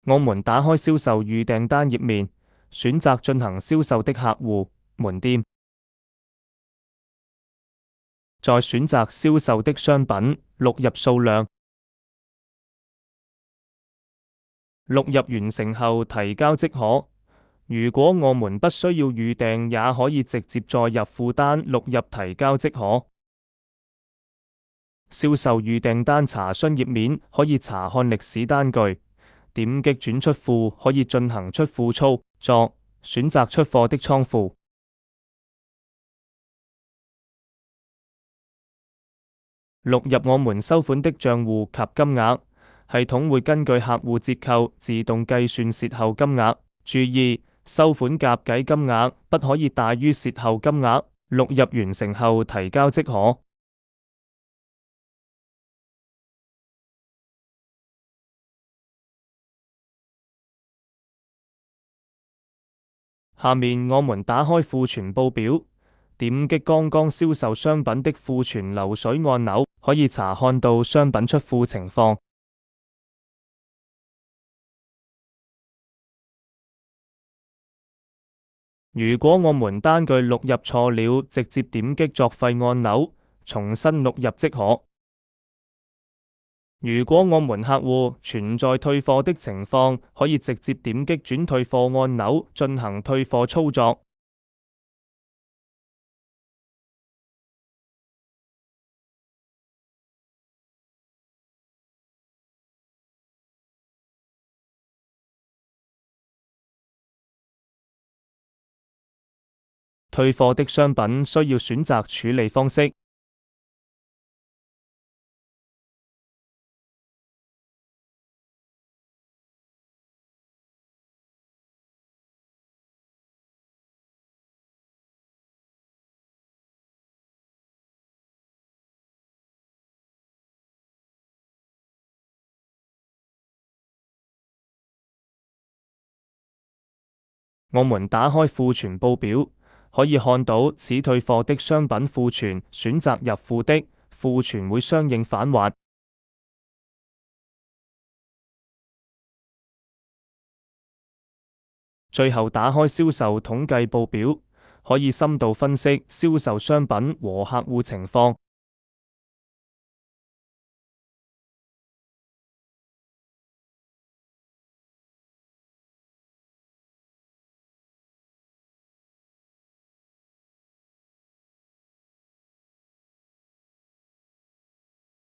我們打開銷售預訂單頁面，選擇進行銷售的客戶、門店，再選擇銷售的商品，錄入數量。錄入完成後提交即可。如果我們不需要預訂，也可以直接載入付單，錄入提交即可。銷售預訂單查詢頁面可以查看歷史單據，點擊轉出庫可以進行出庫操作，選擇出貨的倉庫。錄入我們收款的賬戶及金額，系統會根據客戶折扣自動計算蝕後金額。注意，收款夾計金額不可以大於蝕後金額。錄入完成後提交即可。下面我們打開庫存報表，點擊剛剛銷售商品的庫存流水按鈕，可以查看到商品出庫情況。如果我們單據錄入錯了，直接點擊作廢按鈕，重新錄入即可。如果我們客戶存在退貨的情況，可以直接點擊轉退貨按鈕進行退貨操作。退貨的商品需要選擇處理方式。我們打開庫存報表，可以看到此退貨的商品庫存，選擇入庫的庫存會相應返還。最後打開銷售統計報表，可以深度分析銷售商品和客戶情況。